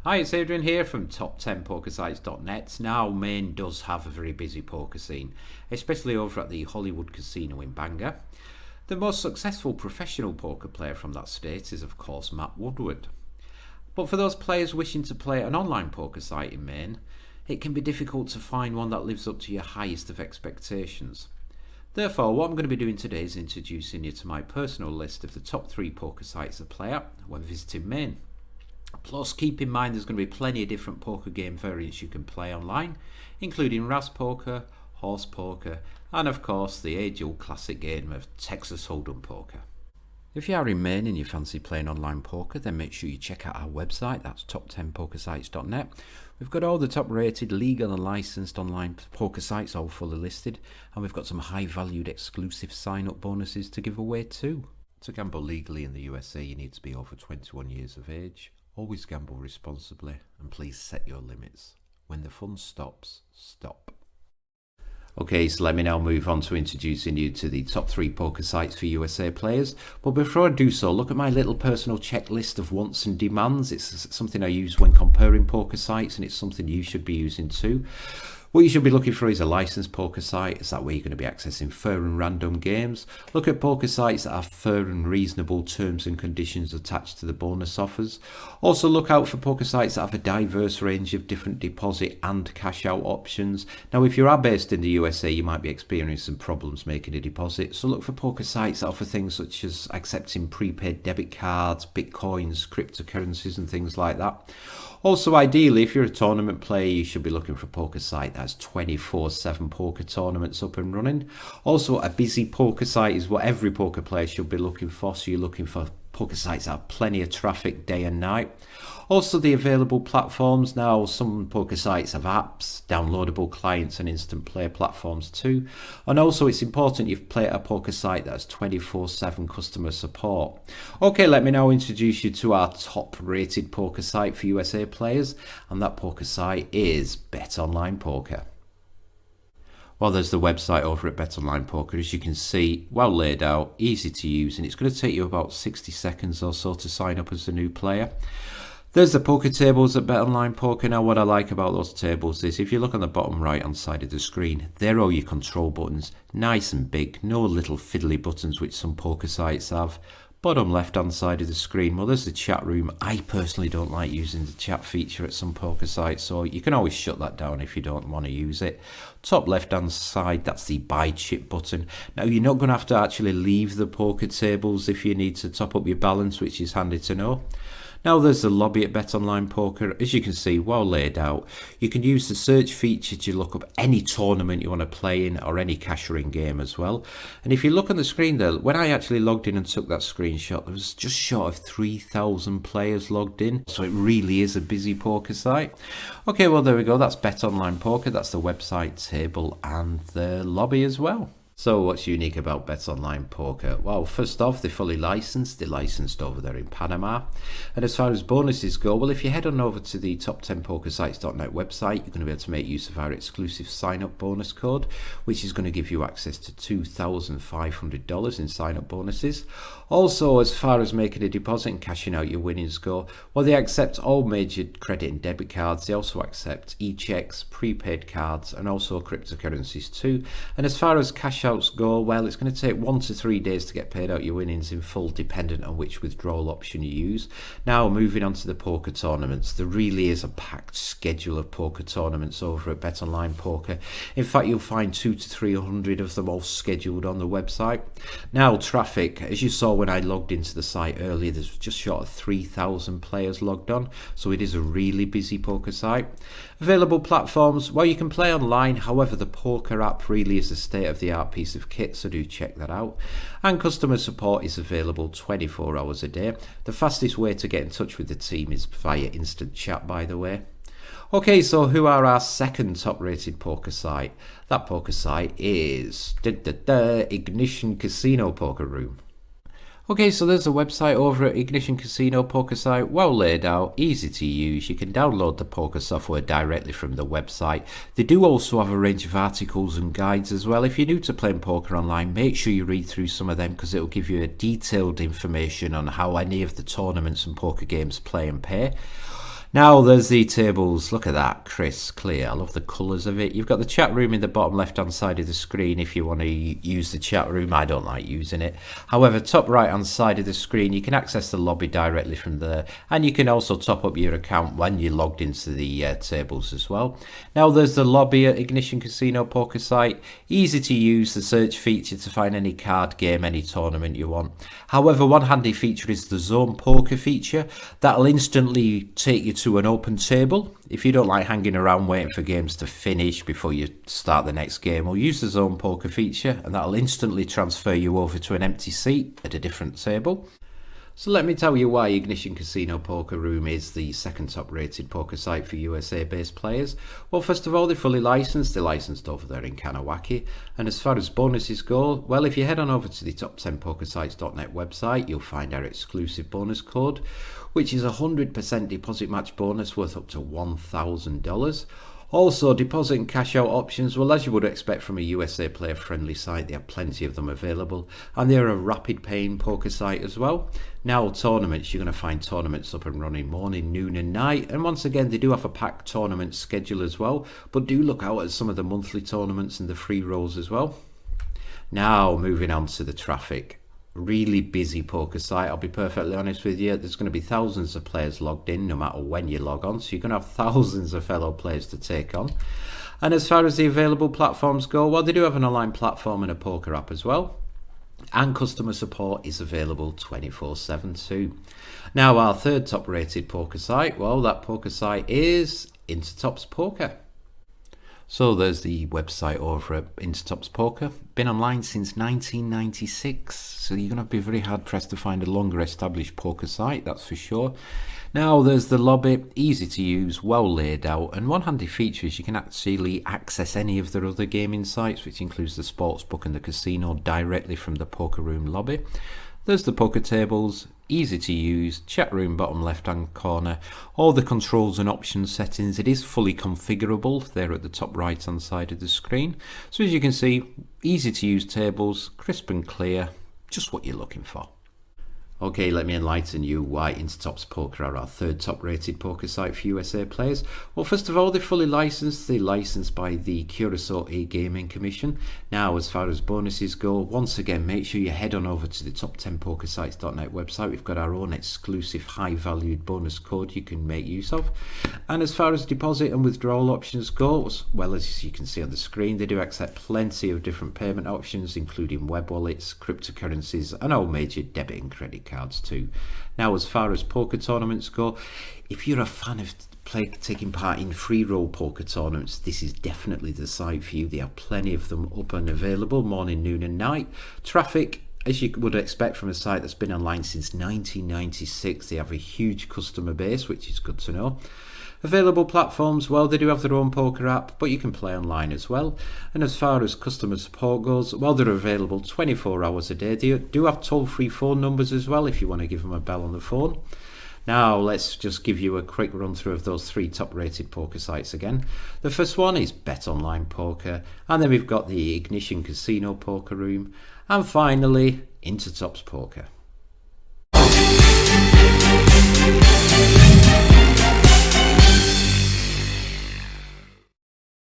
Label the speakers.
Speaker 1: Hi, it's Adrian here from top10pokersites.net. Now, Maine does have a very busy poker scene, especially over at the Hollywood Casino in Bangor. The most successful professional poker player from that state is, of course, Matt Woodward. But for those players wishing to play an online poker site in Maine, it can be difficult to find one that lives up to your highest of expectations. Therefore, what I'm going to be doing today is introducing you to my personal list of the top 3 poker sites to play at when visiting Maine. Plus, keep in mind there's going to be plenty of different poker game variants you can play online, including Razz Poker, Horse Poker, and of course the age-old classic game of Texas Hold'em Poker. If you are in Maine and you fancy playing online poker, then make sure you check out our website, that's top10pokersites.net. We've got all the top rated, legal and licensed online poker sites all fully listed, and we've got some high valued exclusive sign-up bonuses to give away too. To gamble legally in the USA, you need to be over 21 years of age. Always gamble responsibly, and please set your limits. When the fun stops, stop. Okay, so let me now move on to introducing you to the top 3 poker sites for USA players. But before I do so, look at my little personal checklist of wants and demands. It's something I use when comparing poker sites, and it's something you should be using too. What you should be looking for is a licensed poker site. Is that where you're going to be accessing fair and random games? Look at poker sites that have fair and reasonable terms and conditions attached to the bonus offers. Also look out for poker sites that have a diverse range of different deposit and cash out options. Now, if you are based in the USA, you might be experiencing problems making a deposit. So look for poker sites that offer things such as accepting prepaid debit cards, bitcoins, cryptocurrencies and things like that. Also, ideally, if you're a tournament player, you should be looking for a poker site that has 24/7 poker tournaments up and running. Also, a busy poker site is what every poker player should be looking for. So you're looking for poker sites that have plenty of traffic day and night. Also, the available platforms. Now, some poker sites have apps, downloadable clients and instant player platforms too. And also, it's important you play at a poker site that has 24/7 customer support. Okay, let me now introduce you to our top rated poker site for USA players, and that poker site is BetOnline Poker. Well, there's the website over at BetOnline Poker. As you can see, well laid out, easy to use, and it's going to take you about 60 seconds or so to sign up as a new player. There's the poker tables at BetOnline Poker. Now, what I like about those tables is if you look on the bottom right hand side of the screen, they're all your control buttons, nice and big, no little fiddly buttons which some poker sites have. Bottom left hand side of the screen, well, there's the chat room. I personally don't like using the chat feature at some poker sites, so you can always shut that down if you don't want to use it. Top left hand side, that's the buy chip button. Now, you're not going to have to actually leave the poker tables if you need to top up your balance, which is handy to know. Now, there's the lobby at BetOnline Poker. As you can see, well laid out. You can use the search feature to look up any tournament you want to play in or any cash-in game as well. And if you look on the screen there, when I actually logged in and took that screenshot, there was just short of 3,000 players logged in. So it really is a busy poker site. Okay, well, there we go. That's BetOnline Poker. That's the website, table and the lobby as well. So what's unique about BetOnline Poker? Well, first off, they're fully licensed. They're licensed over there in Panama. And as far as bonuses go, well, if you head on over to the top10pokersites.net website, you're going to be able to make use of our exclusive sign-up bonus code, which is going to give you access to $2,500 in sign-up bonuses. Also, as far as making a deposit and cashing out your winnings go, well, they accept all major credit and debit cards. They also accept e-checks, prepaid cards, and also cryptocurrencies too. And as far as cash outs go, well, it's going to take 1 to 3 days to get paid out your winnings in full, dependent on which withdrawal option you use. Now, moving on to the poker tournaments, there really is a packed schedule of poker tournaments over at BetOnline Poker. In fact, you'll find 200 to 300 of them all scheduled on the website. Now, traffic, as you saw when I logged into the site earlier, there's just short of 3,000 players logged on, so it is a really busy poker site. Available platforms, well, you can play online. However, the poker app really is a state-of-the-art piece of kit, so do check that out. And customer support is available 24 hours a day. The fastest way to get in touch with the team is via instant chat, by the way. Okay, so who are our second top rated poker site? That poker site is Ignition Casino Poker Room. Okay, so there's a website over at Ignition Casino Poker site, well laid out, easy to use. You can download the poker software directly from the website. They do also have a range of articles and guides as well. If you're new to playing poker online, make sure you read through some of them because it will give you a detailed information on how any of the tournaments and poker games play and pay. Now there's the tables. Look at that, crisp, clear. I love the colours of it. You've got the chat room in the bottom left-hand side of the screen if you want to use the chat room. I don't like using it. However, top right-hand side of the screen, you can access the lobby directly from there, and you can also top up your account when you're logged into the tables as well. Now there's the lobby at Ignition Casino Poker site. Easy to use, the search feature to find any card game, any tournament you want. However, one handy feature is the zone poker feature. That'll instantly take you to an open table. If you don't like hanging around waiting for games to finish before you start the next game, we'll use the zone poker feature and that'll instantly transfer you over to an empty seat at a different table. So let me tell you why Ignition Casino Poker Room is the second top rated poker site for USA based players. Well, first of all, they're fully licensed. They're licensed over there in Kanawaki. And as far as bonuses go, well, if you head on over to the top10pokersites.net website, you'll find our exclusive bonus code, which is a 100% deposit match bonus worth up to $1,000. Also, deposit and cash out options, well, as you would expect from a USA player friendly site, they have plenty of them available, and they're a rapid paying poker site as well. Now, tournaments, you're going to find tournaments up and running morning, noon and night, and once again they do have a packed tournament schedule as well, but do look out at some of the monthly tournaments and the free rolls as well. Now, moving on to the traffic. Really busy poker site, I'll be perfectly honest with you. There's going to be thousands of players logged in no matter when you log on, so you're going to have thousands of fellow players to take on. And as far as the available platforms go, well, they do have an online platform and a poker app as well, and customer support is available 24/7 too. Now, our third top rated poker site, well, that poker site is Intertops Poker. So there's the website over at Intertops Poker. Been online since 1996, so you're going to be very hard pressed to find a longer established poker site, that's for sure. Now there's the lobby, easy to use, well laid out, and one handy feature is you can actually access any of their other gaming sites, which includes the sportsbook and the casino, directly from the poker room lobby. There's the poker tables, easy to use, chat room bottom left hand corner, all the controls and options settings. It is fully configurable there at the top right hand side of the screen. So as you can see, easy to use tables, crisp and clear, just what you're looking for. Okay, let me enlighten you why Intertops Poker are our third top rated poker site for USA players. Well, first of all, they're fully licensed. They're licensed by the Curacao Gaming Commission. Now, as far as bonuses go, once again, make sure you head on over to the top10pokersites.net website. We've got our own exclusive high valued bonus code you can make use of. And as far as deposit and withdrawal options go, well, as you can see on the screen, they do accept plenty of different payment options, including web wallets, cryptocurrencies, and all major debit and credit cards too. Now, as far as poker tournaments go, if you're a fan of taking part in free roll poker tournaments, this is definitely the site for you. They have plenty of them up and available morning, noon and night. Traffic, as you would expect from a site that's been online since 1996, they have a huge customer base, which is good to know. Available platforms, well, they do have their own poker app, but you can play online as well. And as far as customer support goes, well, they're available 24 hours a day. They do have toll-free phone numbers as well if you want to give them a bell on the phone. Now, let's just give you a quick run through of those three top-rated poker sites again. The first one is BetOnline Poker, and then we've got the Ignition Casino Poker Room, and finally, Intertops Poker.